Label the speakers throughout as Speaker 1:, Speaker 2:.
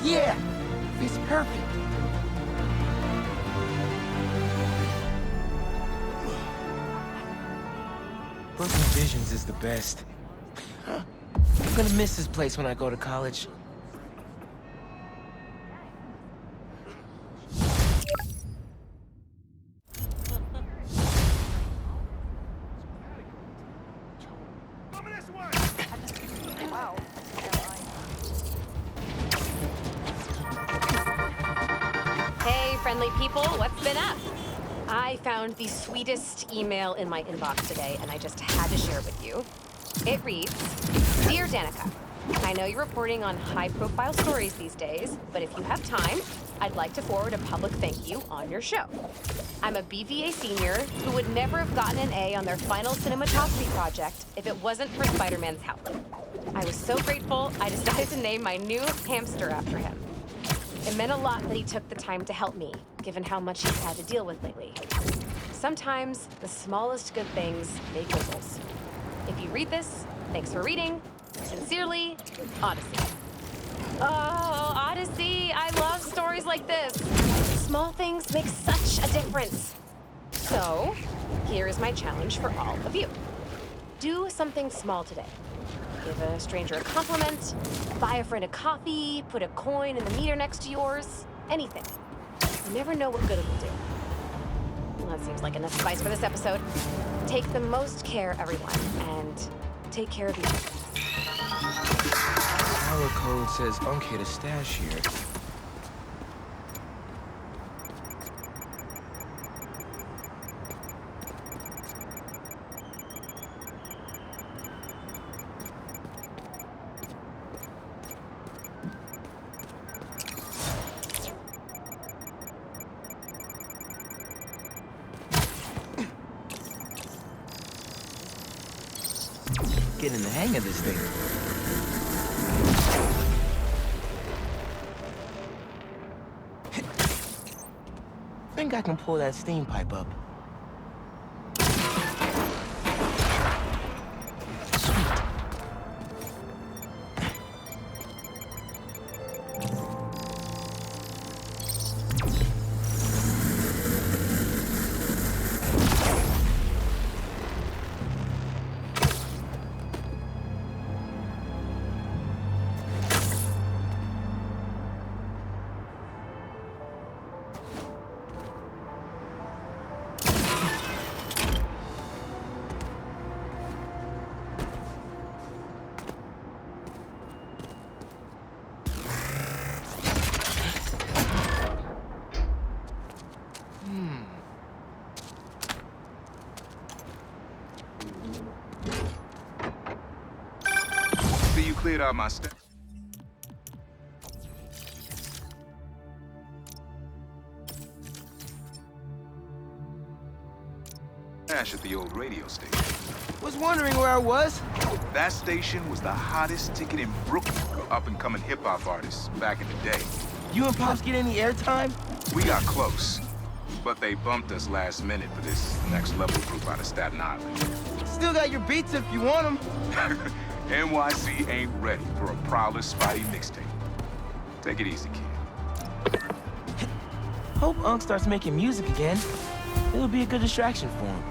Speaker 1: Yeah, it's perfect. Brooklyn Visions is the best. I'm gonna miss this place when I go to college.
Speaker 2: Hey, friendly people, what's been up? I found the sweetest email in my inbox today, and I just had to share it with you. It reads, Dear Danica, I know you're reporting on high-profile stories these days, but if you have time, I'd like to forward a public thank you on your show. I'm a BVA senior who would never have gotten an A on their final cinematography project if it wasn't for Spider-Man's help. I was so grateful, I decided to name my new hamster after him. It meant a lot that he took the time to help me, given how much he's had to deal with lately. Sometimes, the smallest good things make ripples. If you read this, thanks for reading. Sincerely, Odyssey. Oh, Odyssey, I love stories like this. Small things make such a difference. So, here is my challenge for all of you. Do something small today. Give a stranger a compliment, buy a friend a coffee, put a coin in the meter next to yours, anything. You never know what good it will do. Well, that seems like enough advice for this episode. Take the most care, everyone, and take care of each other.
Speaker 1: Power code says uncatered stash here. Getting the hang of this thing. Think I can pull that steam pipe up. Sweet.
Speaker 3: See, you cleared out my stash at the old radio station.
Speaker 1: Was wondering where I was.
Speaker 3: That station was the hottest ticket in Brooklyn for up-and-coming hip-hop artists back in the day.
Speaker 1: You and Pops get any airtime?
Speaker 3: We got close, but they bumped us last minute for this next level group out of Staten Island.
Speaker 1: Still got your beats if you want them.
Speaker 3: NYC ain't ready for a Prowler Spidey mixtape. Take it easy, kid.
Speaker 1: Hope Unc starts making music again. It'll be a good distraction for him.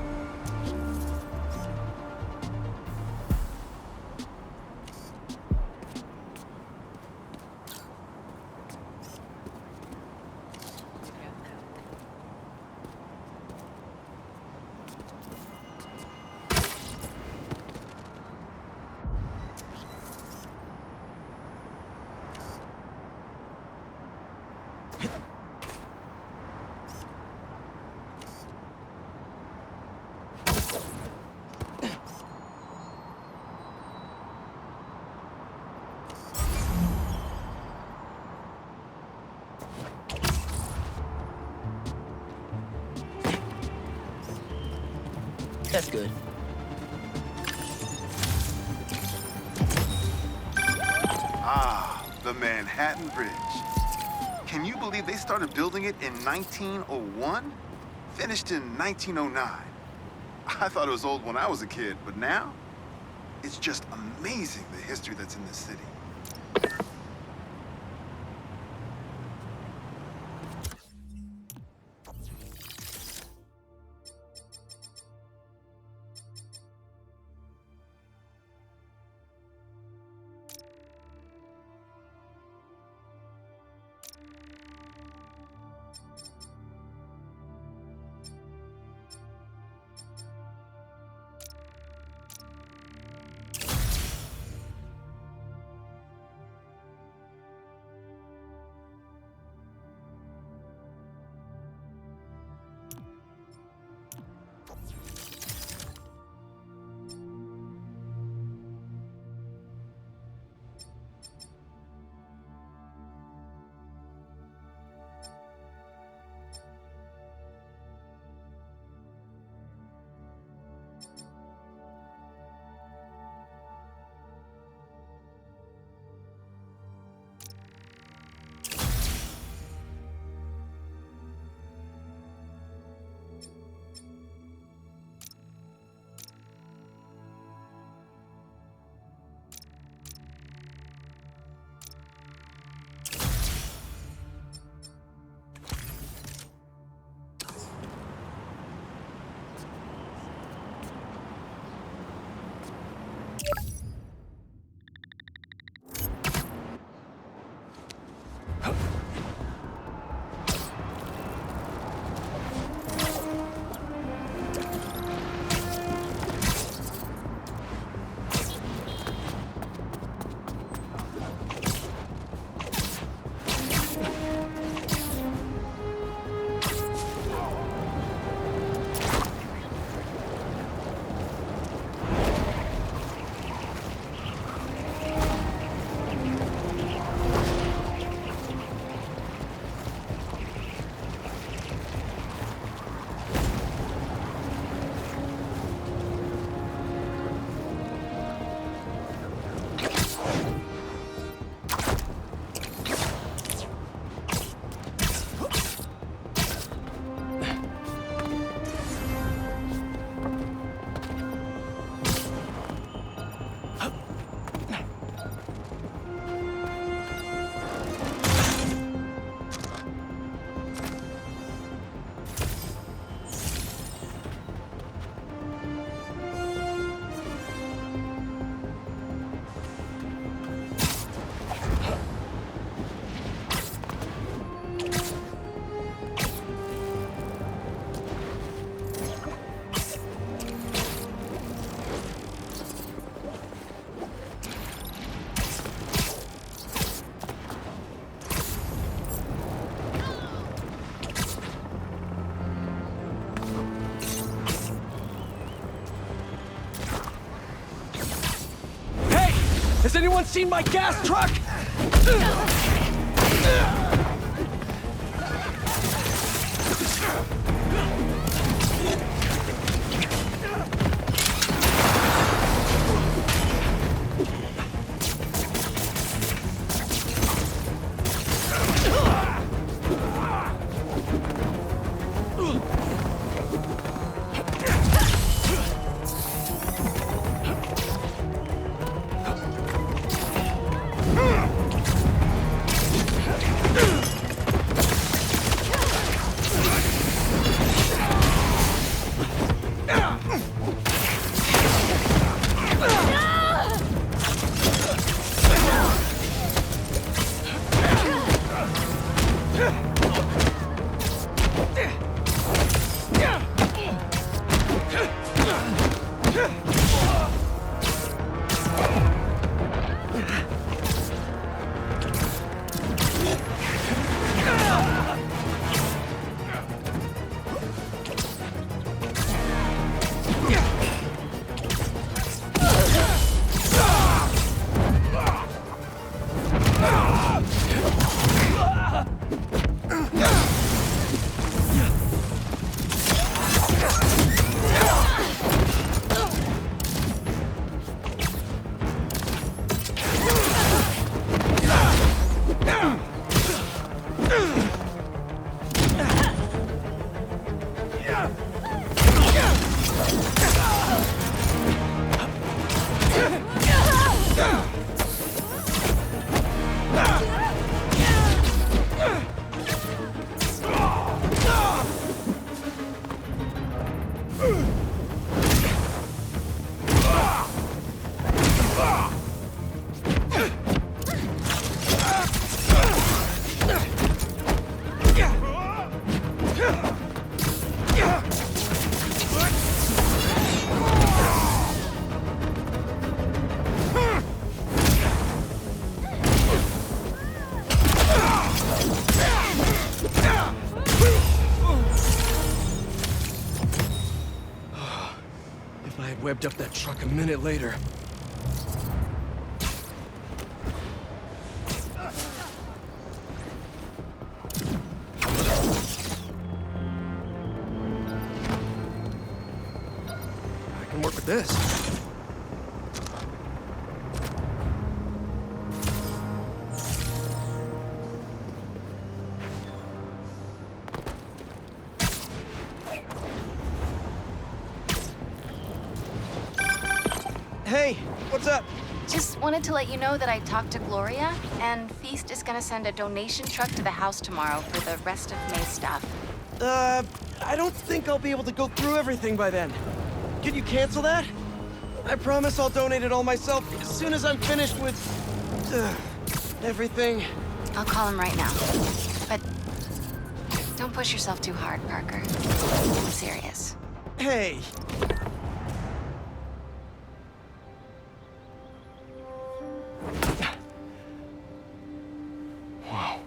Speaker 1: That's good.
Speaker 4: Ah, the Manhattan Bridge. Can you believe they started building it in 1901? Finished in 1909. I thought it was old when I was a kid, but now, it's just amazing the history that's in this city.
Speaker 1: anyone seen my gas truck? Webbed up that truck a minute later. I can work with this. Hey, what's up?
Speaker 5: Just wanted to let you know that I talked to Gloria, and Feast is gonna send a donation truck to the house tomorrow for the rest of May's stuff.
Speaker 1: I don't think I'll be able to go through everything by then. Can you cancel that? I promise I'll donate it all myself as soon as I'm finished with... everything.
Speaker 5: I'll call him right now. But don't push yourself too hard, Parker. I'm serious.
Speaker 1: Hey. Wow.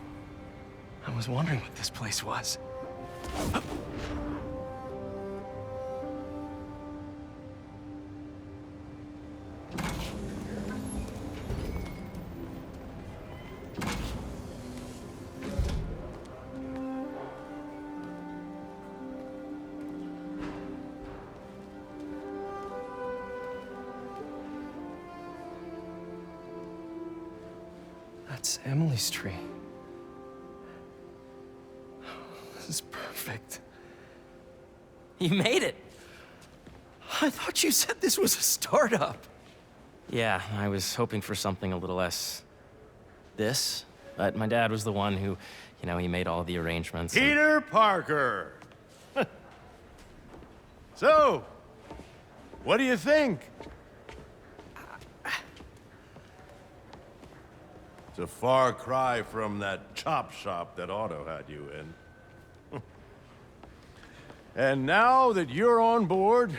Speaker 1: I was wondering what this place was. That's Emily's tree. This is perfect.
Speaker 6: You made it!
Speaker 1: I thought you said this was a startup.
Speaker 6: Yeah, I was hoping for something a little less... this, but my dad was the one who, you know, he made all the arrangements.
Speaker 7: Peter Parker! So, what do you think? It's a far cry from that chop shop that Otto had you in. And now that you're on board,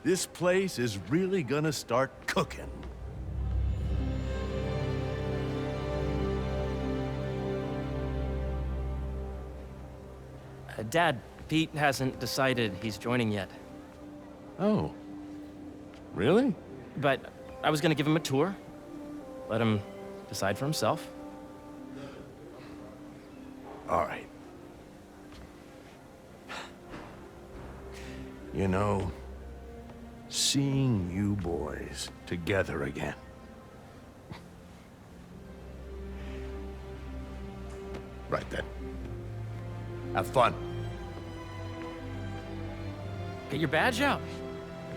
Speaker 7: this place is really gonna start cooking.
Speaker 6: Dad, Pete hasn't decided he's joining yet.
Speaker 7: Oh. Really?
Speaker 6: But I was gonna give him a tour. let him decide for himself.
Speaker 7: All right. You know, seeing you boys together again. Right then. Have fun.
Speaker 6: Get your badge out.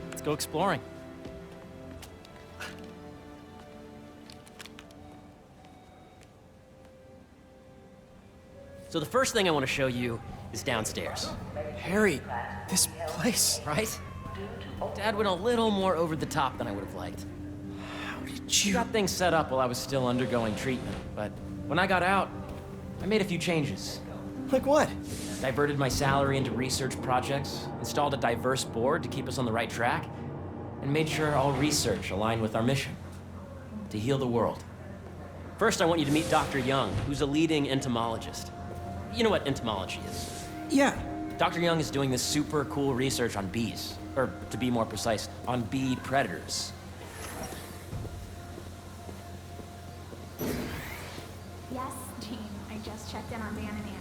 Speaker 6: Let's go exploring. So the first thing I want to show you is downstairs,
Speaker 1: Harry, this place.
Speaker 6: right? Dad went a little more over the top than I would have liked.
Speaker 1: How did
Speaker 6: He
Speaker 1: you...
Speaker 6: got things set up while I was still undergoing treatment, but when I got out, I made a few changes.
Speaker 1: Like what?
Speaker 6: Diverted my salary into research projects, installed a diverse board to keep us on the right track, and made sure all research aligned with our mission, to heal the world. First, I want you to meet Dr. Young, who's a leading entomologist. You know what entomology is.
Speaker 1: Yeah.
Speaker 6: Dr. Young is doing this super cool research on bees, or to be more precise, on bee predators.
Speaker 8: Yes, Jean. I just checked in on Dan and Annie.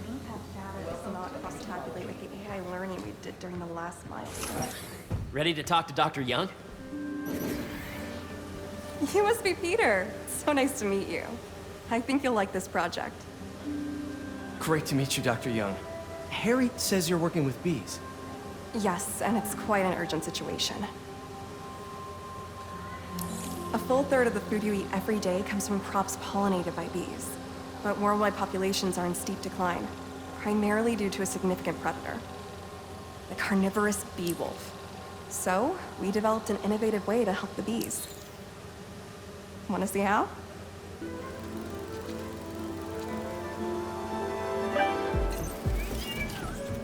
Speaker 9: That does not cross-tabulate with the AI learning we did during the last milestone.
Speaker 6: Ready to talk to Dr. Young?
Speaker 9: You must be Peter. So nice to meet you. I think you'll like this project.
Speaker 1: Great to meet you, Dr. Young. Harry says you're working with bees.
Speaker 9: Yes, and it's quite an urgent situation. A full third of the food you eat every day comes from crops pollinated by bees. But worldwide populations are in steep decline, primarily due to a significant predator, the carnivorous bee wolf. So, we developed an innovative way to help the bees. Want to see how?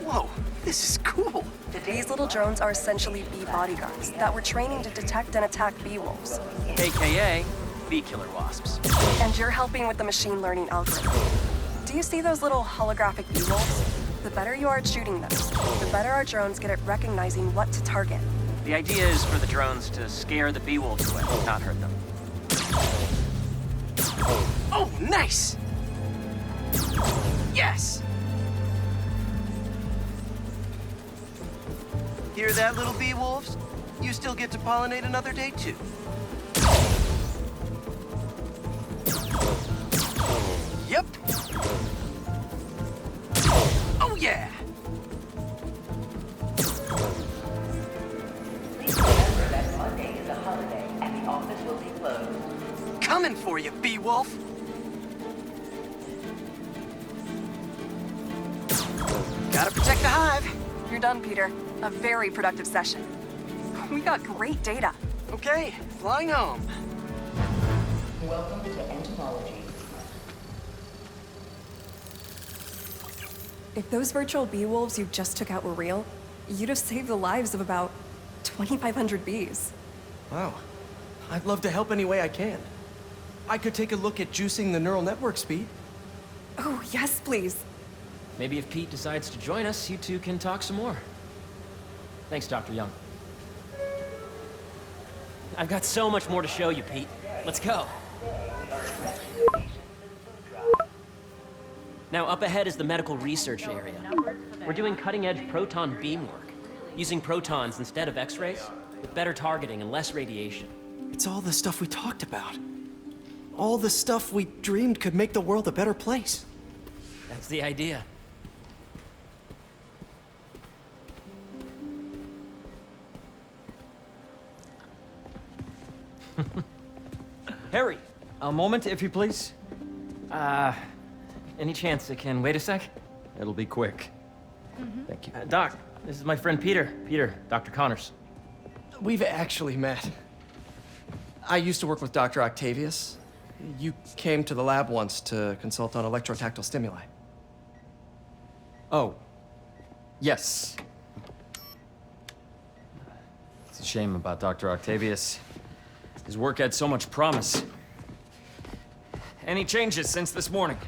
Speaker 1: Whoa, this is cool.
Speaker 9: These little drones are essentially bee bodyguards that we're training to detect and attack bee wolves.
Speaker 6: AKA bee killer wasps.
Speaker 9: And you're helping with the machine learning algorithm. Do you see those little holographic bee wolves? The better you are at shooting them, the better our drones get at recognizing what to target.
Speaker 6: The idea is for the drones to scare the bee wolves away, not hurt them.
Speaker 1: Oh, nice! Yes! Hear that, little bee wolves? You still get to pollinate another day, too. Yep. Oh, yeah!
Speaker 10: Please remember that Monday is a holiday and the office will be closed.
Speaker 1: Coming for you, bee wolf! Gotta protect the hive.
Speaker 9: You're done, Peter. A very productive session. We got great data.
Speaker 1: Okay, flying home.
Speaker 10: Welcome to entomology.
Speaker 9: If those virtual bee wolves you just took out were real, you'd have saved the lives of about 2,500 bees.
Speaker 1: Wow. I'd love to help any way I can. I could take a look at juicing the neural network speed.
Speaker 9: Oh, yes, please.
Speaker 6: Maybe if Pete decides to join us, you two can talk some more. Thanks, Dr. Young. I've got so much more to show you, Pete. Let's go. Now, up ahead is the medical research area. We're doing cutting-edge proton beam work, using protons instead of X-rays, with better targeting and less radiation.
Speaker 1: It's all the stuff we talked about. All the stuff we dreamed could make the world a better place.
Speaker 6: That's the idea.
Speaker 11: Harry, a moment, if you please.
Speaker 6: Any chance it can wait a sec?
Speaker 11: It'll be quick. Thank you.
Speaker 6: Doc, this is my friend Peter. Peter, Dr. Connors.
Speaker 1: We've actually met. I used to work with Dr. Octavius. You came to the lab once to consult on electrotactile stimuli.
Speaker 11: Oh, yes. It's a shame about Dr. Octavius. His work had so much promise. Any changes since this morning?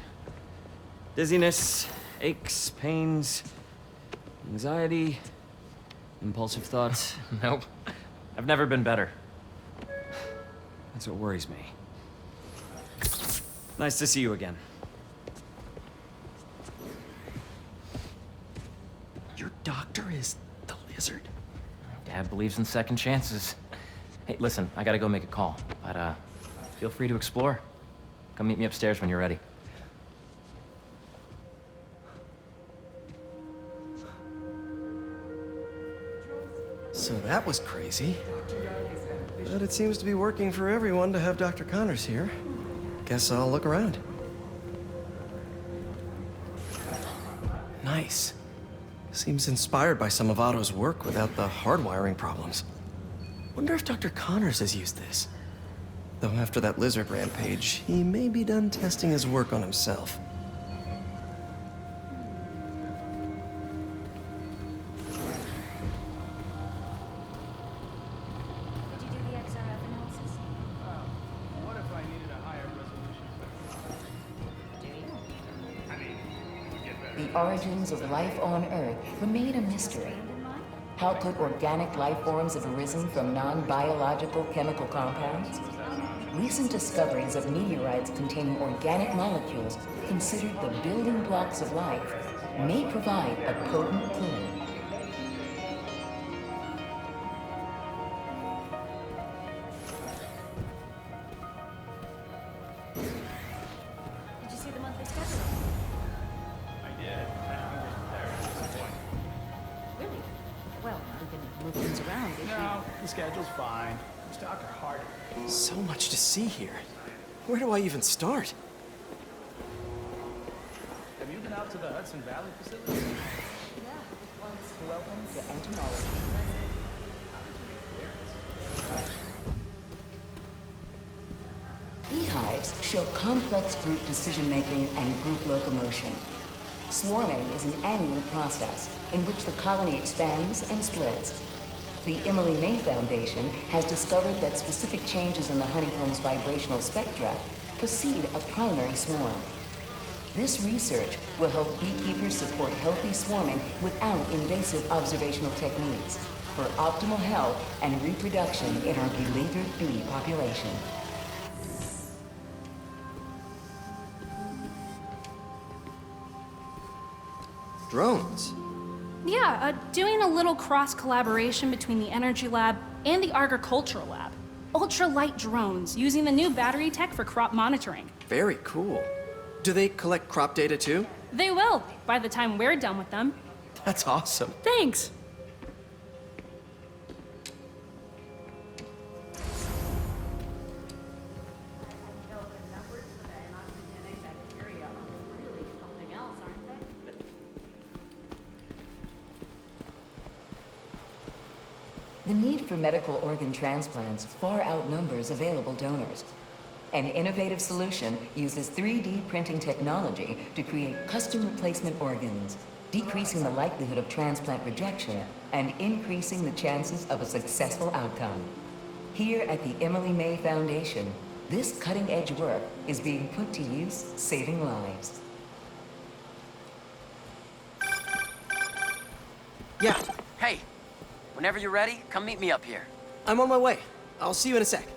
Speaker 11: Dizziness, aches, pains, anxiety, impulsive thoughts?
Speaker 6: Nope. I've never been better.
Speaker 11: That's what worries me. Nice to see you again.
Speaker 1: Your doctor is the lizard?
Speaker 6: Dad believes in second chances. Hey, listen, I gotta go make a call, but feel free to explore. Come meet me upstairs when you're ready.
Speaker 1: So that was crazy. But it seems to be working for everyone to have Dr. Connors here. Guess I'll look around. Nice. Seems inspired by some of Otto's work without the hardwiring problems. Wonder if Dr. Connors has used this. Though after that lizard rampage, he may be done testing his work on himself.
Speaker 10: The origins of life on Earth remain a mystery. How could organic life forms have arisen from non-biological chemical compounds? Recent discoveries of meteorites containing organic molecules considered the building blocks of life may provide a potent clue.
Speaker 8: Did you see the monthly schedule? Really? Well, we can move things around if
Speaker 12: No, the schedule's fine. It's Dr. Hardy.
Speaker 1: So much to see here. Where do I even start?
Speaker 12: Have you been out to the Hudson Valley facility?
Speaker 10: Welcome to entomology. Beehives show complex group decision-making and group locomotion. Swarming is an annual process in which the colony expands and splits. The Emily May Foundation has discovered that specific changes in the honeycomb's vibrational spectra precede a primary swarm. This research will help beekeepers support healthy swarming without invasive observational techniques for optimal health and reproduction in our beleaguered bee population.
Speaker 1: Drones.
Speaker 8: Yeah, doing a little cross-collaboration between the Energy Lab and the Agricultural Lab. Ultralight drones using the new battery tech for crop monitoring.
Speaker 1: Very cool. Do they collect crop data too?
Speaker 8: They will, by the time we're done with them.
Speaker 1: That's awesome.
Speaker 8: Thanks.
Speaker 10: The need for medical organ transplants far outnumbers available donors. An innovative solution uses 3D printing technology to create custom replacement organs, decreasing the likelihood of transplant rejection and increasing the chances of a successful outcome. Here at the Emily May Foundation, this cutting-edge work is being put to use, saving lives.
Speaker 1: Yeah,
Speaker 13: Hey, whenever you're ready, come meet me up here.
Speaker 1: I'm on my way. I'll see you in a sec.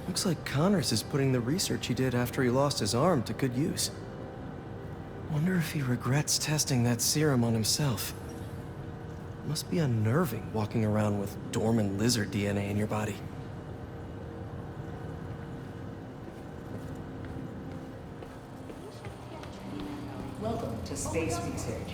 Speaker 1: Looks like Connors is putting the research he did after he lost his arm to good use. Wonder if he regrets testing that serum on himself. Must be unnerving walking around with dormant lizard DNA in your body.
Speaker 10: Welcome to Space Research.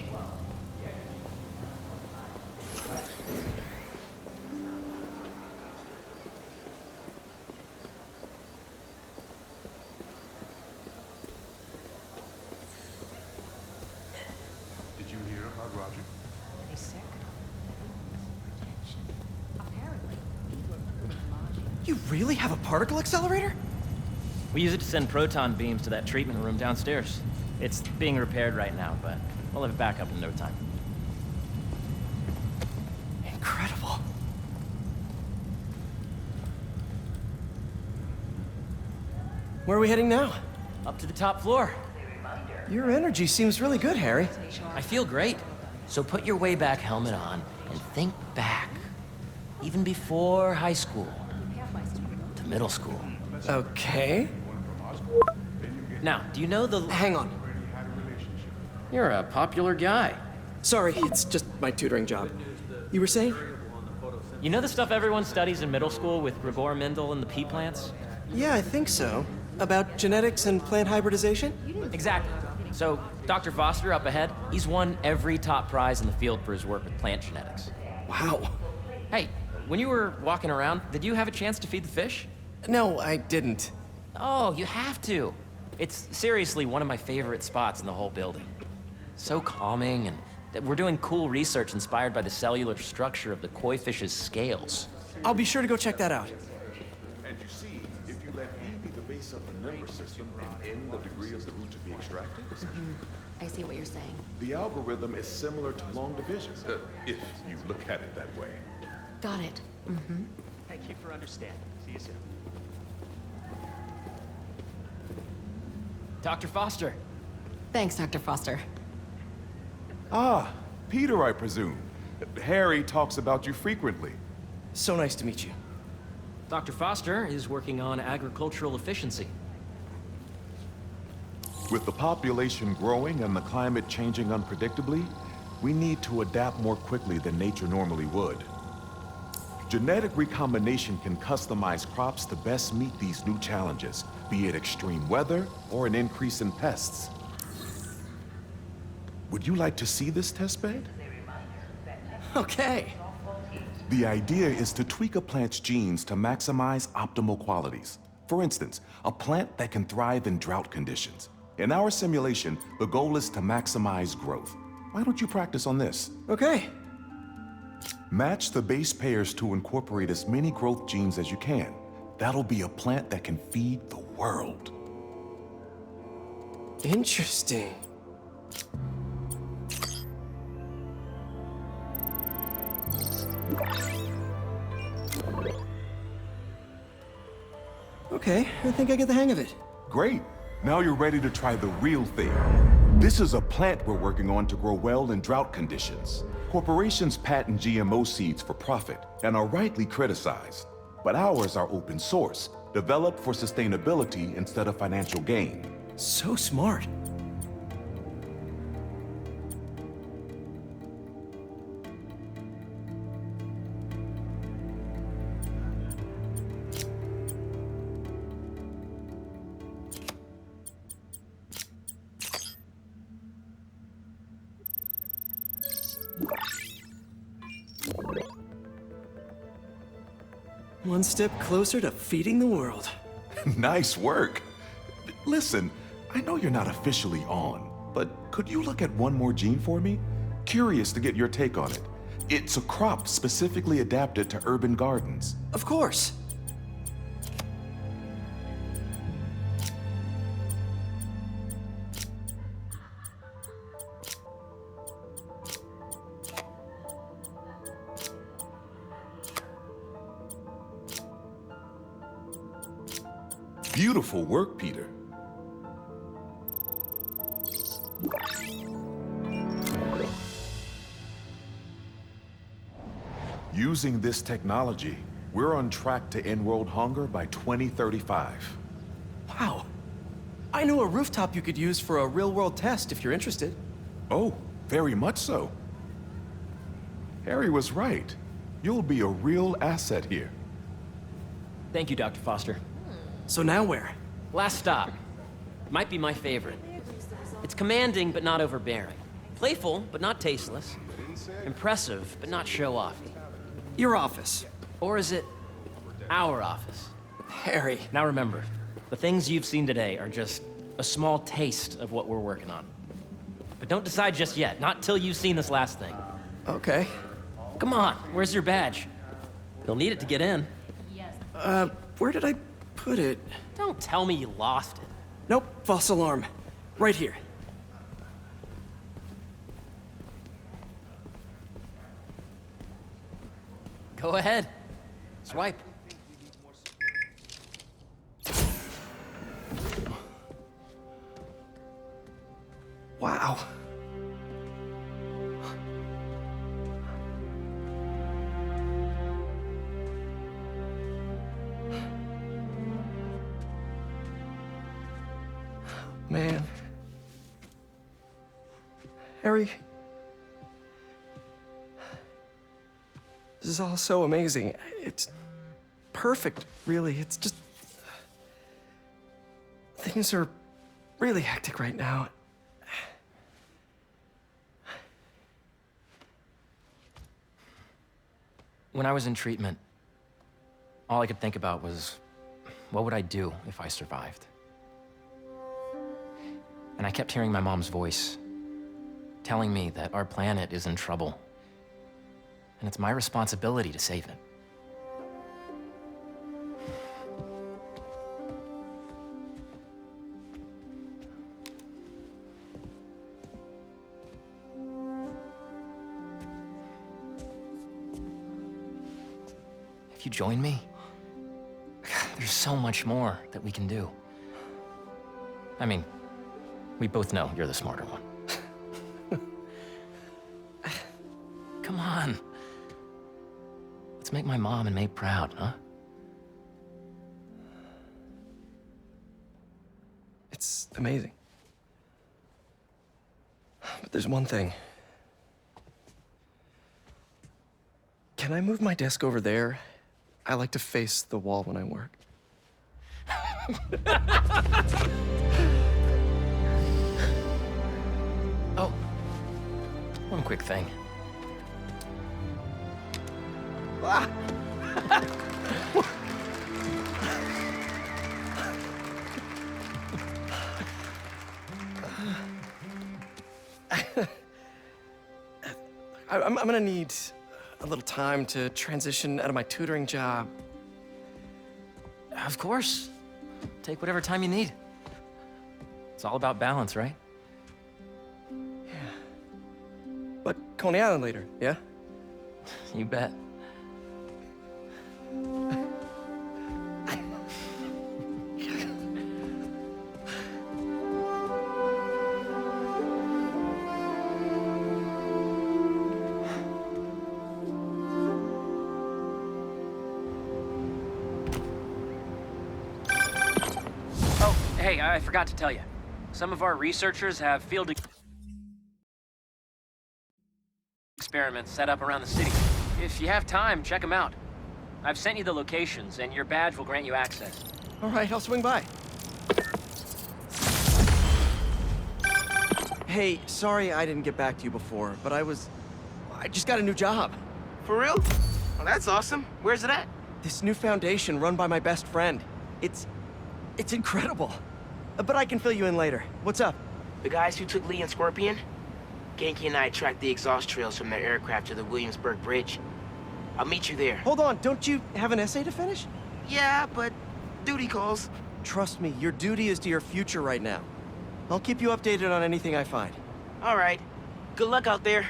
Speaker 3: Did you hear about Roger?
Speaker 1: You really have a particle accelerator?
Speaker 6: We use it to send proton beams to that treatment room downstairs. It's being repaired right now, but we'll have it back up in no time.
Speaker 1: Incredible. Where are we heading now?
Speaker 6: Up to the top floor.
Speaker 1: Your energy seems really good, Harry.
Speaker 6: I feel great. So put your way back helmet on and think back. Even before high school. To middle school.
Speaker 1: Okay.
Speaker 6: Now, do you know the...
Speaker 1: Hang on.
Speaker 6: You're a popular guy.
Speaker 1: Sorry, it's just my tutoring job. You were saying?
Speaker 6: You know the stuff everyone studies in middle school with Gregor Mendel and the pea plants?
Speaker 1: Yeah, I think so. About genetics and plant hybridization?
Speaker 6: Exactly. So, Dr. Foster up ahead, he's won every top prize in the field for his work with plant genetics.
Speaker 1: Wow.
Speaker 6: Hey, when you were walking around, did you have a chance to feed the fish?
Speaker 1: No, I didn't.
Speaker 6: Oh, you have to. It's seriously one of my favorite spots in the whole building. So calming, and that we're doing cool research inspired by the cellular structure of the koi fish's scales.
Speaker 1: I'll be sure to go check that out.
Speaker 14: And you see, if you let E be the base of the nervous system and N the degree of the root to be extracted,
Speaker 15: I see what you're saying.
Speaker 14: the algorithm is similar to long division, if you look at it that way.
Speaker 15: Got it. Mm-hmm.
Speaker 12: Thank you for understanding. See you soon.
Speaker 6: Dr. Foster.
Speaker 15: Thanks, Dr. Foster.
Speaker 14: Ah, Peter, I presume. Harry talks about you frequently.
Speaker 1: So nice to meet you.
Speaker 6: Dr. Foster is working on agricultural efficiency.
Speaker 14: With the population growing and the climate changing unpredictably, we need to adapt more quickly than nature normally would. Genetic recombination can customize crops to best meet these new challenges, be it extreme weather or an increase in pests. Would you like to see this testbed?
Speaker 1: Okay.
Speaker 14: The idea is to tweak a plant's genes to maximize optimal qualities. For instance, a plant that can thrive in drought conditions. In our simulation, the goal is to maximize growth. Why don't you practice on this?
Speaker 1: Okay.
Speaker 14: Match the base pairs to incorporate as many growth genes as you can. That'll be a plant that can feed the world.
Speaker 1: Interesting. Okay, I think I get the hang of it.
Speaker 14: Great. Now you're ready to try the real thing. This is a plant we're working on to grow well in drought conditions. Corporations patent GMO seeds for profit and are rightly criticized. But ours are open source, developed for sustainability instead of financial gain.
Speaker 1: So smart. One step closer to feeding the world.
Speaker 14: Nice work. Listen, I know you're not officially on, but could you look at one more gene for me? Curious to get your take on it. It's a crop specifically adapted to urban gardens.
Speaker 1: Of course.
Speaker 14: Beautiful work, Peter. Using this technology, we're on track to end world hunger by 2035.
Speaker 1: Wow. I know a rooftop you could use for a real-world test if you're interested.
Speaker 14: Oh, very much so. Harry was right. You'll be a real asset here.
Speaker 6: Thank you, Dr. Foster.
Speaker 1: So now where?
Speaker 6: Last stop. Might be my favorite. It's commanding, but not overbearing. Playful, but not tasteless. Impressive, but not show-offy.
Speaker 1: Your office.
Speaker 6: Or is it our office?
Speaker 1: Harry.
Speaker 6: Now remember, the things you've seen today are just a small taste of what we're working on. But don't decide just yet, not till you've seen this last thing.
Speaker 1: Okay.
Speaker 6: Come on, where's your badge? You'll need it to get in.
Speaker 1: Where did I put it?
Speaker 6: Don't tell me you lost it.
Speaker 1: Nope, false alarm. Right here.
Speaker 6: Go ahead. Swipe.
Speaker 1: Wow. Man. Harry. This is all so amazing. It's perfect, really. It's just... Things are really hectic right now.
Speaker 6: When I was in treatment, all I could think about was, what would I do if I survived? And I kept hearing my mom's voice, telling me that our planet is in trouble, and it's my responsibility to save it. If you join me, there's so much more that we can do. I mean, we both know you're the smarter one. Come on. Let's make my mom and May proud, huh?
Speaker 1: It's amazing. But there's one thing. Can I move my desk over there? I like to face the wall when I work.
Speaker 6: Oh, one quick thing.
Speaker 1: Ah. I'm gonna need a little time to transition out of my tutoring job.
Speaker 6: Of course. Take whatever time you need. It's all about balance, right?
Speaker 1: Yeah. But Coney Island later, yeah?
Speaker 6: You bet.
Speaker 13: Hey, I forgot to tell you. Some of our researchers have field experiments set up around the city. If you have time, check them out. I've sent you the locations, and your badge will grant you access.
Speaker 1: All right, I'll swing by. Hey, sorry I didn't get back to you before, but I just got a new job.
Speaker 16: For real? Well, that's awesome. Where's it at?
Speaker 1: This new foundation run by my best friend. It's incredible. But I can fill you in later. What's up?
Speaker 16: The guys who took Lee and Scorpion? Ganke and I tracked the exhaust trails from their aircraft to the Williamsburg Bridge. I'll meet you there.
Speaker 1: Hold on, don't you have an essay to finish?
Speaker 16: Yeah, but duty calls.
Speaker 1: Trust me, your duty is to your future right now. I'll keep you updated on anything I find.
Speaker 16: All right. Good luck out there.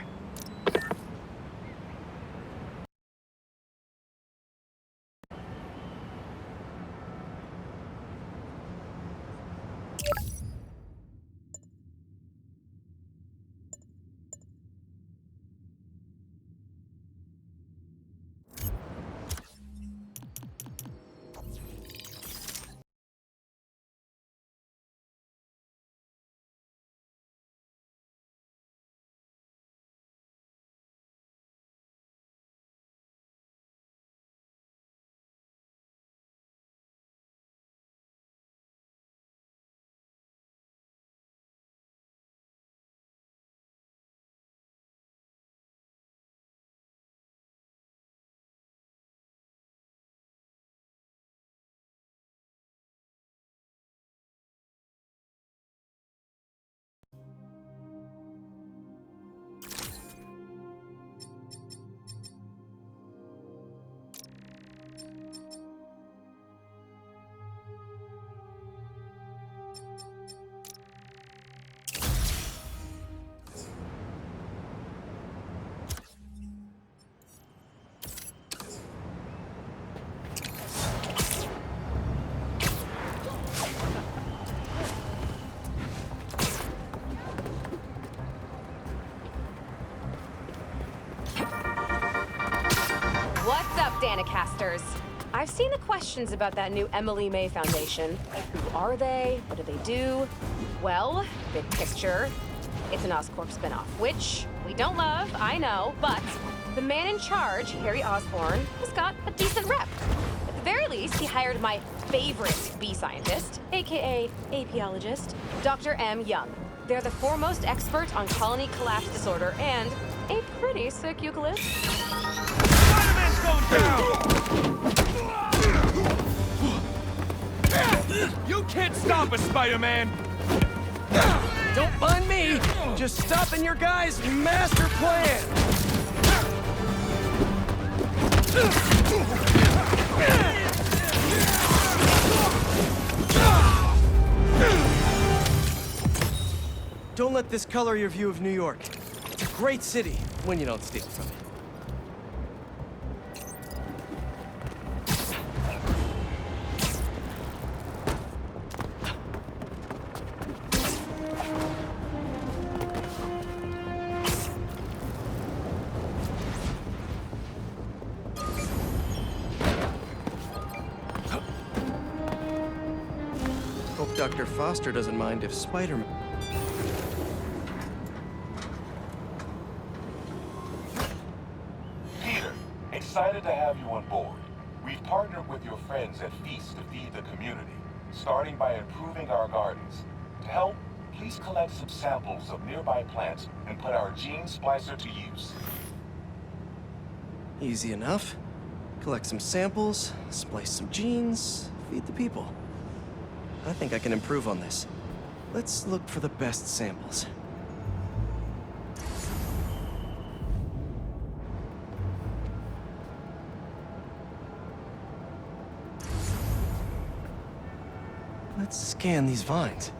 Speaker 2: What's up, Danicasters? I've seen the questions about that new Emily May Foundation. Who are they? What do they do? Well, big picture, it's an Oscorp spinoff, which we don't love, I know, but the man in charge, Harry Osborn, has got a decent rep. At the very least, he hired my favorite bee scientist, aka apiologist, Dr. M. Young. They're the foremost expert on colony collapse disorder and a pretty sick eucalypt.
Speaker 3: Spider-Man's going down! You can't stop us, Spider-Man!
Speaker 1: Don't mind me! Just stopping your guys' master plan! Don't let this color your view of New York. It's a great city when you don't steal from it. Hope Dr. Foster doesn't mind if Spider-Man...
Speaker 14: Peter, excited to have you on board. We've partnered with your friends at Feast to feed the community, starting by improving our gardens. To help, please collect some samples of nearby plants and put our gene splicer to use.
Speaker 1: Easy enough. Collect some samples, splice some genes, feed the people. I think I can improve on this. Let's look for the best samples. Let's scan these vines.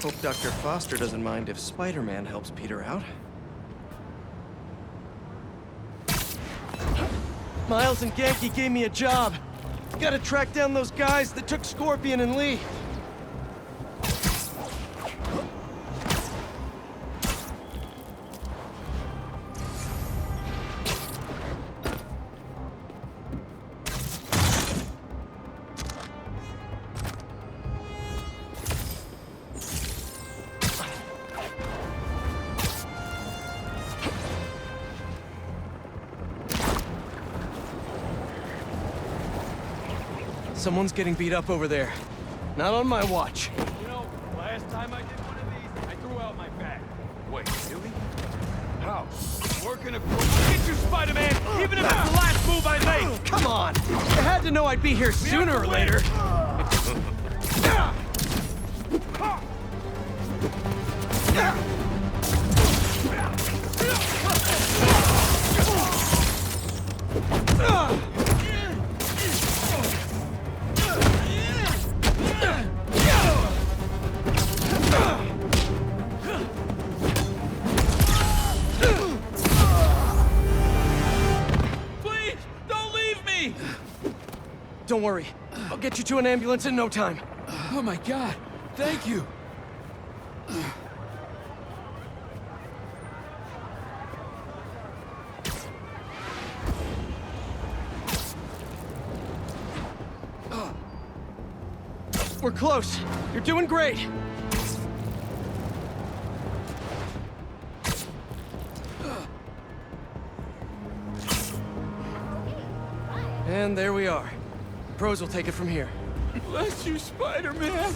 Speaker 1: Hope Dr. Foster doesn't mind if Spider-Man helps Peter out. Miles and Genki gave me a job. Gotta track down those guys that took Scorpion and Lee. Someone's getting beat up over there. Not on my watch.
Speaker 3: You know, last time I did one of these, I threw out my bag. Wait, really? How? Working a group. Get you, Spider-Man! Even if it's the last move I make!
Speaker 1: Come on! You had to know I'd be here sooner or later.
Speaker 3: Please, don't leave me!
Speaker 1: Don't worry. I'll get you to an ambulance in no time.
Speaker 3: Oh my God, thank you.
Speaker 1: We're close. You're doing great. And there we are. Pros will take it from here.
Speaker 3: Bless you, Spider-Man.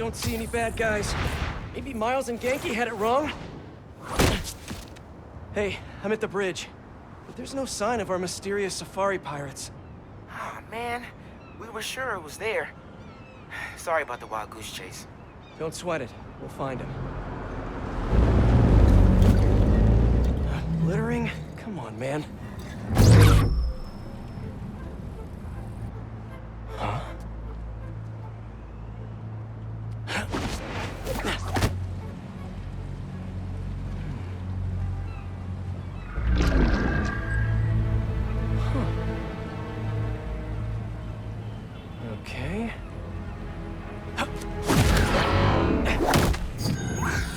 Speaker 1: don't see any bad guys. Maybe Miles and Genki had it wrong? Hey, I'm at the bridge. But there's no sign of our mysterious safari pirates.
Speaker 16: Oh, man. We were sure it was there. Sorry about the wild goose chase.
Speaker 1: Don't sweat it. We'll find him. Littering? Come on, man. Huh? Okay.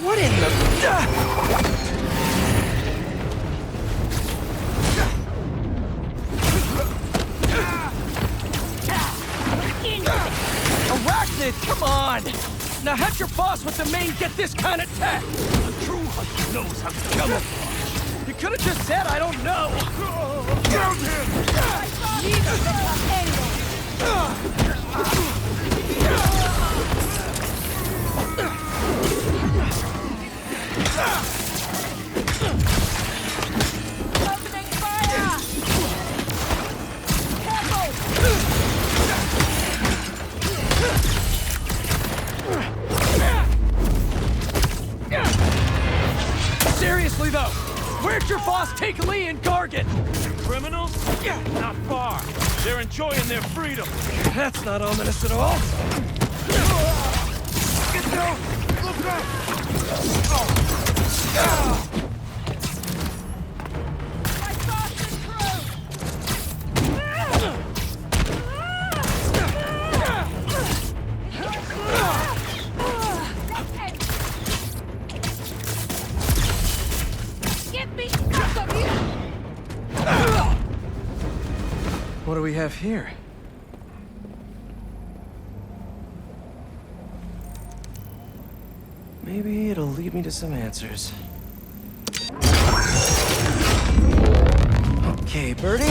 Speaker 1: What in the... Arachnid, come on! Now how'd your boss with the mane get this kind of tech? A true hunter knows how to camouflage. You could have just said, I don't know. Down
Speaker 17: Opening fire! Careful!
Speaker 1: Seriously though, where'd your boss take Lee and Gargan?
Speaker 3: Criminals? Not far. They're enjoying their freedom.
Speaker 1: That's not ominous at all.
Speaker 3: Get down! Look up!
Speaker 17: My boss is through! Get me out of here!
Speaker 1: What do we have here? Maybe it'll lead me to some answers. Okay, Birdie.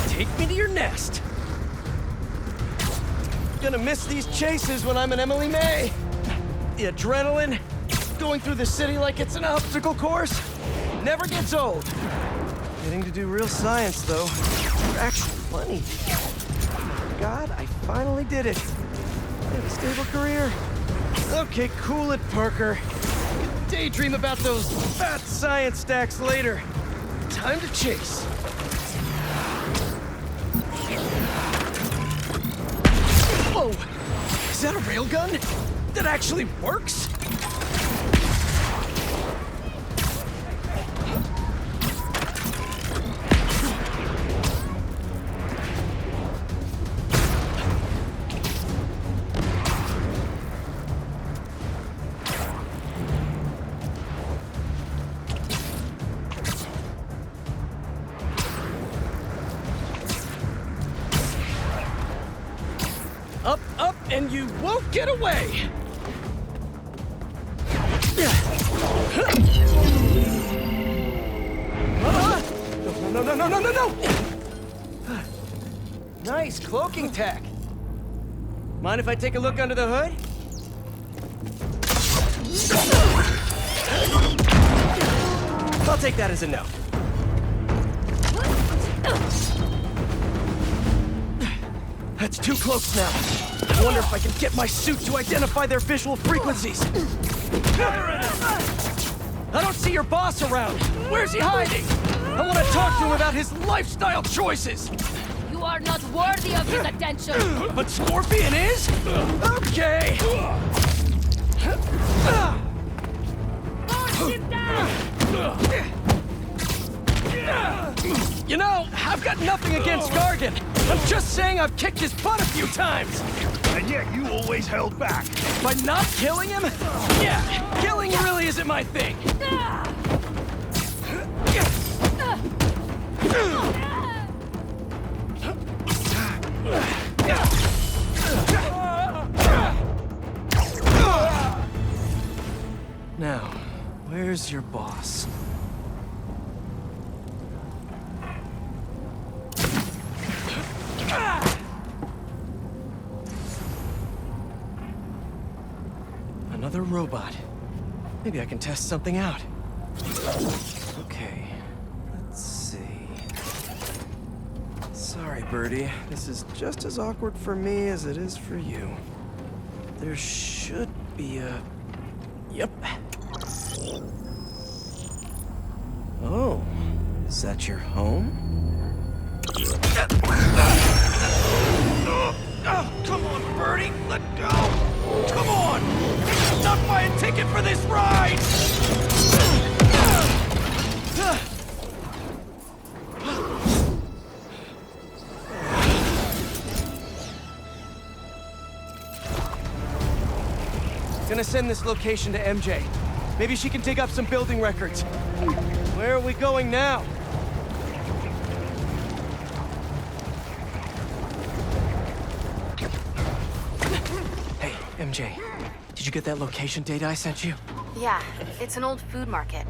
Speaker 1: Take me to your nest. Gonna miss these chases when I'm an Emily May. The adrenaline, going through the city like it's an obstacle course, never gets old. Getting to do real science, though. Actually, funny. Oh my God, I finally did it. I have a stable career. Okay, cool it, Parker. Daydream about those fat science stacks later. Time to chase. Whoa! Is that a railgun? That actually works? Up, up, and you won't get away! No, no, no, no, no, no! Nice cloaking tech. Mind if I take a look under the hood? I'll take that as a no. That's two cloaks now. I wonder if I can get my suit to identify their visual frequencies. I don't see your boss around. Where's he hiding? I want to talk to him about his lifestyle choices.
Speaker 17: You are not worthy of his attention!
Speaker 1: But Scorpion is? Okay.
Speaker 17: Push him down!
Speaker 1: You know, I've got nothing against Gargan. I'm just saying I've kicked his butt a few times.
Speaker 3: And yet you always held back.
Speaker 1: By not killing him? Yeah, killing really isn't my thing. Now, where's your boss? Another robot. Maybe I can test something out. Okay, let's see. Sorry, Birdie. This is just as awkward for me as it is for you. There should be a... Yep. Oh, is that your home?
Speaker 3: Oh, come on, Birdie! Let go! Come on! Not buy a ticket for this ride!
Speaker 1: Gonna send this location to MJ. Maybe she can dig up some building records. Where are we going now? Hey, MJ. Did you get that location data I sent you?
Speaker 5: Yeah, it's an old food market.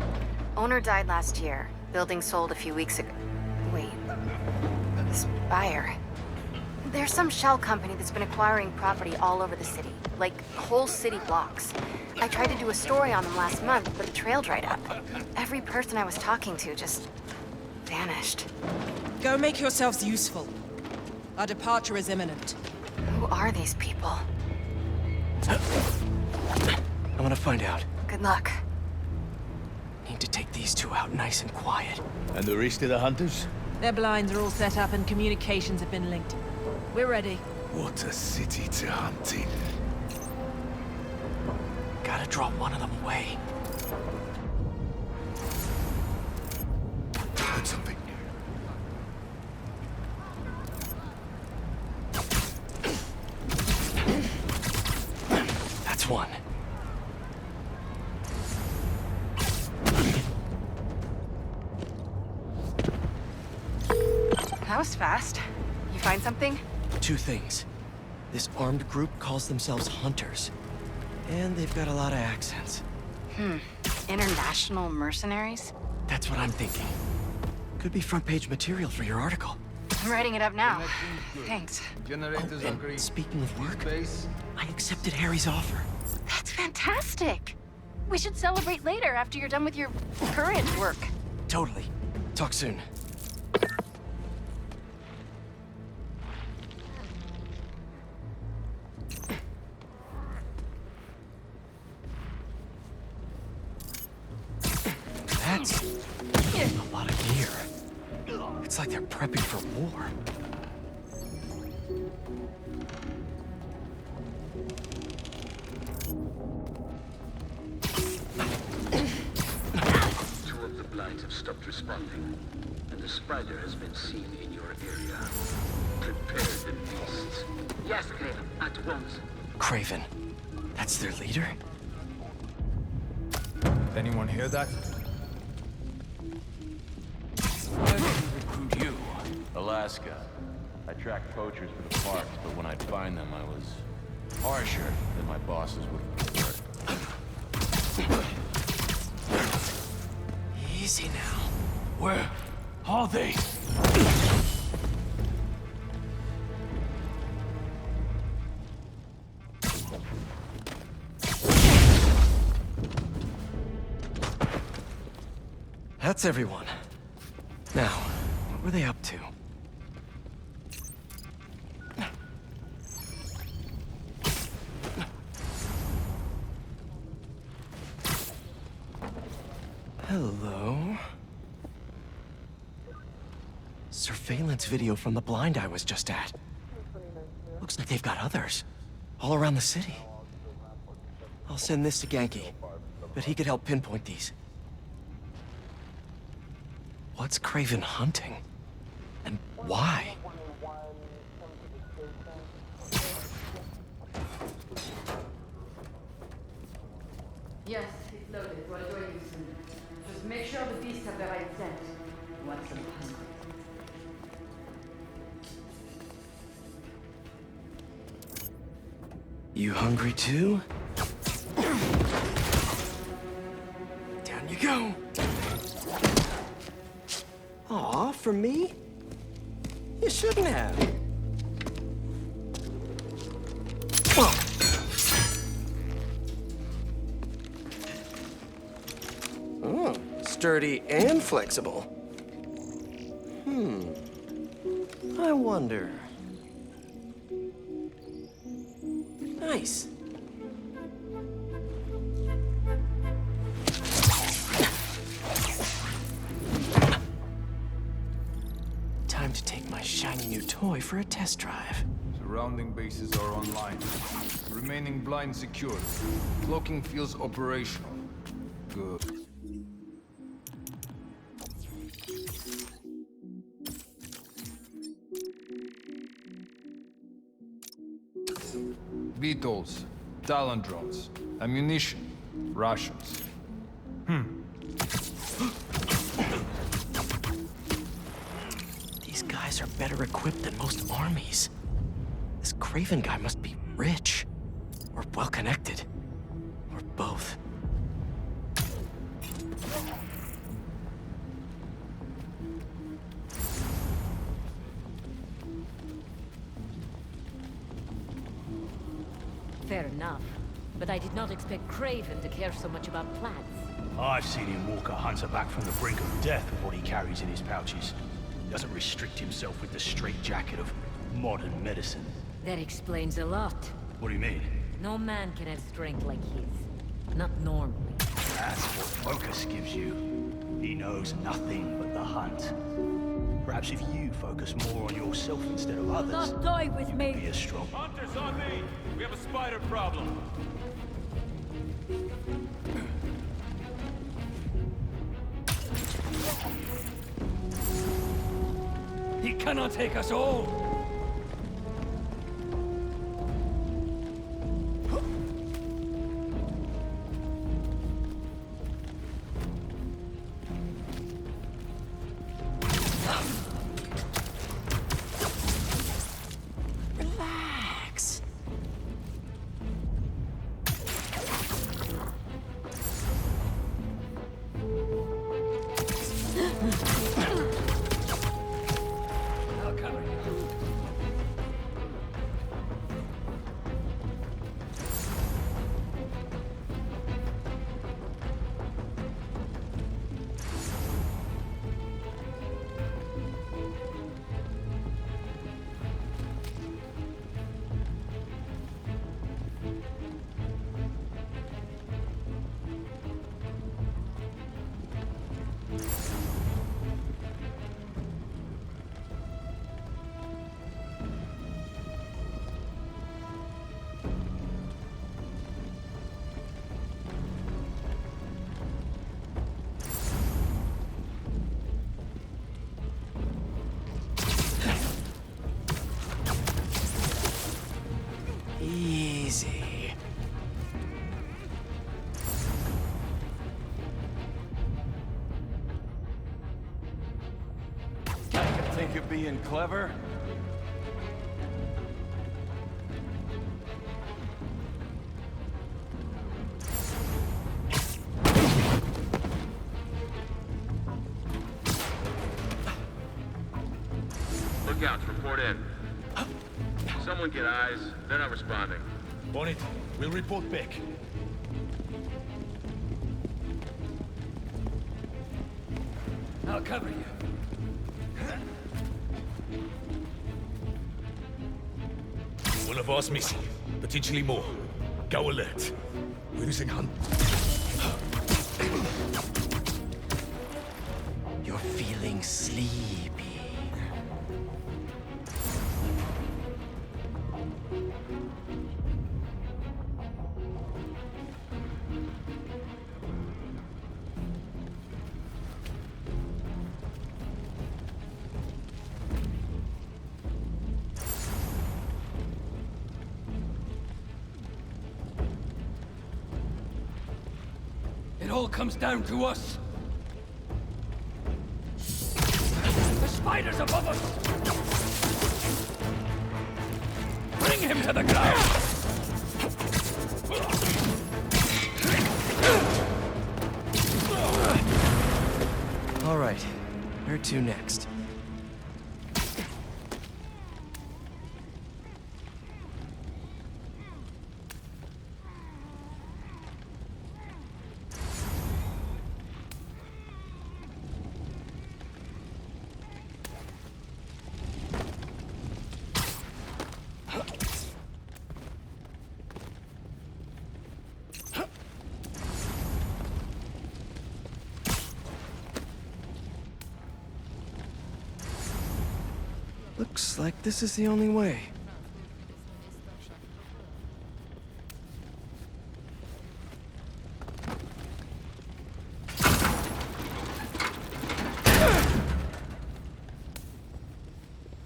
Speaker 5: Owner died last year. Building sold a few weeks ago. Wait. This buyer. There's some shell company that's been acquiring property all over the city. Like, whole city blocks. I tried to do a story on them last month, but the trail dried up. Every person I was talking to just... vanished.
Speaker 18: Go make yourselves useful. Our departure is imminent.
Speaker 5: Who are these people?
Speaker 1: I'm gonna find out.
Speaker 5: Good luck.
Speaker 1: Need to take these two out nice and quiet.
Speaker 19: And the rest of the hunters?
Speaker 18: Their blinds are all set up and communications have been linked. We're ready.
Speaker 19: What a city to hunt in.
Speaker 1: Gotta draw one of them away.
Speaker 19: Heard something.
Speaker 1: That's one.
Speaker 5: That was fast. You find something?
Speaker 1: Two things. This armed group calls themselves Hunters. And they've got a lot of accents.
Speaker 5: International mercenaries?
Speaker 1: That's what I'm thinking. Could be front page material for your article.
Speaker 5: I'm writing it up now. Thanks.
Speaker 1: Oh, and speaking of work, I accepted Harry's offer.
Speaker 5: That's fantastic. We should celebrate later after you're done with your current work.
Speaker 1: Totally. Talk soon. That's a lot of gear. It's like they're prepping for war.
Speaker 20: Two of the blinds have stopped responding, and the spider has been seen in your area. Prepare the beasts. Yes, Craven, at once.
Speaker 1: Craven. That's their leader?
Speaker 3: Anyone hear that? Why did we recruit you?
Speaker 21: Alaska. I tracked poachers for the parks, but when I'd find them, I was harsher than my bosses would prefer.
Speaker 1: Easy now.
Speaker 3: Where are they?
Speaker 1: That's everyone. Now, what were they up to? Hello? Surveillance video from the blind I was just at. Looks like they've got others. All around the city. I'll send this to Genki. Bet he could help pinpoint these. What's Craven hunting? And why?
Speaker 22: Yes, it's loaded. We'll join you soon. Just make sure the beasts have the right scent. What's them hungry?
Speaker 1: You hungry too? Down you go. Aw, for me? You shouldn't have. Whoa. sturdy and flexible. I wonder. Nice. Time to take my shiny new toy for a test drive.
Speaker 3: Surrounding bases are online. Remaining blind secured. Cloaking fields operational. Good. Beetles, Talon drones, ammunition, Russians.
Speaker 1: These guys are better equipped than most armies. This Craven guy must be rich, or well-connected, or both.
Speaker 17: Fair enough. But I did not expect Craven to care so much about plants.
Speaker 12: I've seen him walk a hunter back from the brink of death with what he carries in his pouches. He doesn't restrict himself with the straitjacket of modern medicine.
Speaker 17: That explains a lot.
Speaker 12: What do you mean?
Speaker 17: No man can have strength like his. Not normally.
Speaker 12: That's what focus gives you. He knows nothing but the hunt. Perhaps if you focus more on yourself instead of others,
Speaker 17: Not toy with me.
Speaker 12: be as strong.
Speaker 3: Hunters on me! We have a spider problem.
Speaker 12: He cannot take us all!
Speaker 1: Relax.
Speaker 12: I'll cover you.
Speaker 1: Easy.
Speaker 3: Think you're being clever?
Speaker 21: Lookouts, report in. Someone get eyes. They're not responding.
Speaker 19: On it. We'll report back.
Speaker 12: I'll cover you.
Speaker 19: One of ours missing. Potentially more. Go alert. We're losing Hunt.
Speaker 1: You're feeling sleepy.
Speaker 12: It all comes down to us. The spider's above us! Bring him to the ground!
Speaker 1: All right, where to next? Looks like this is the only way.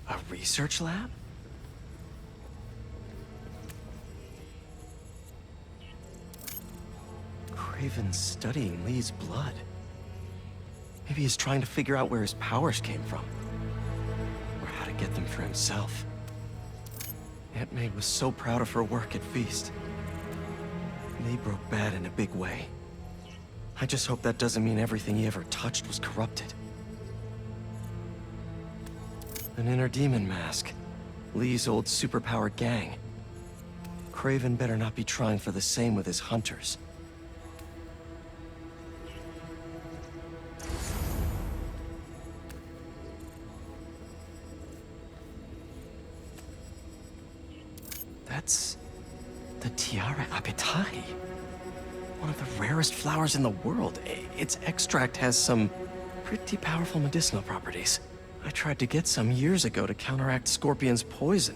Speaker 1: A research lab? Kraven's studying Lee's blood. Maybe he's trying to figure out where his powers came from. Or how to get them for himself. Aunt May was so proud of her work at Feast. Lee broke bad in a big way. I just hope that doesn't mean everything he ever touched was corrupted. An inner demon mask. Lee's old superpowered gang. Kraven better not be trying for the same with his hunters. That's the Tiara Apetahi. One of the rarest flowers in the world. Its extract has some pretty powerful medicinal properties. I tried to get some years ago to counteract Scorpion's poison,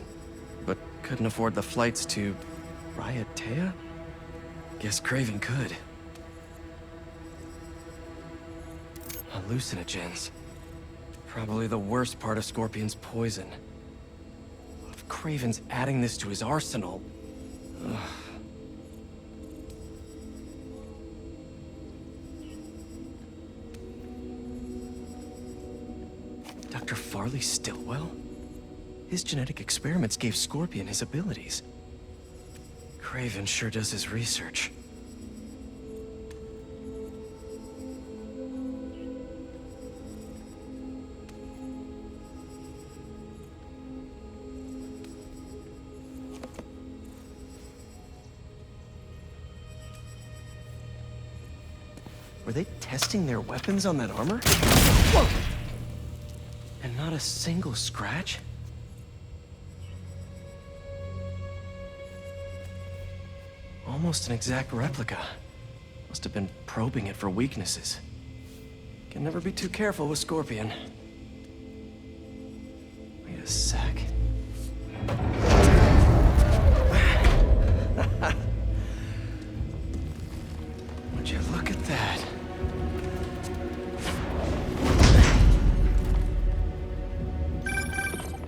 Speaker 1: but couldn't afford the flights to Raiatea? Guess Kraven could. Hallucinogens. Probably the worst part of Scorpion's poison. If Kraven's adding this to his arsenal... Ugh. Dr. Farley Stillwell? His genetic experiments gave Scorpion his abilities. Kraven sure does his research. Were they testing their weapons on that armor? Whoa! And not a single scratch? Almost an exact replica. Must have been probing it for weaknesses. Can never be too careful with Scorpion. Wait a sec. Would you look at that?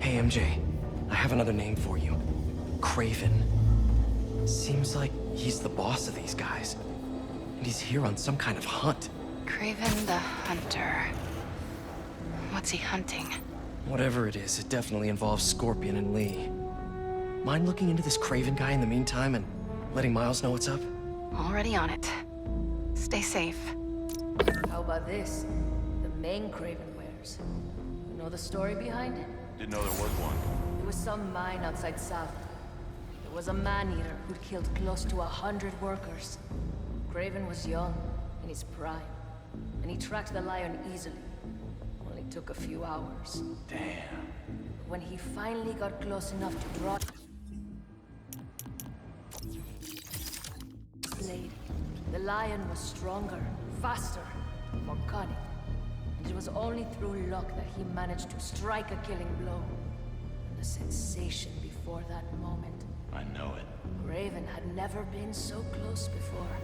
Speaker 1: Hey, MJ. I have another name for you. Kraven. Seems like he's the boss of these guys. And he's here on some kind of hunt.
Speaker 5: Kraven the Hunter. What's he hunting?
Speaker 1: Whatever it is, it definitely involves Scorpion and Lee. Mind looking into this Kraven guy in the meantime and letting Miles know what's up?
Speaker 5: Already on it. Stay safe.
Speaker 22: How about this? The main Kraven wears. You know the story behind it?
Speaker 21: Didn't know there was one.
Speaker 22: It was some mine outside South. There was a man-eater who'd killed close to 100 workers. Kraven was young, in his prime, and he tracked the lion easily. Only took a few hours.
Speaker 21: Damn.
Speaker 22: When he finally got close enough to draw blade, the lion was stronger, faster, more cunning. And it was only through luck that he managed to strike a killing blow. And the sensation before that moment.
Speaker 21: I know it.
Speaker 22: Kraven had never been so close before.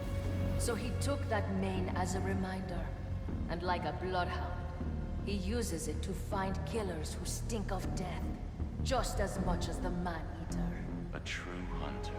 Speaker 22: So he took that mane as a reminder. And like a bloodhound, he uses it to find killers who stink of death, just as much as the man-eater.
Speaker 21: A true hunter.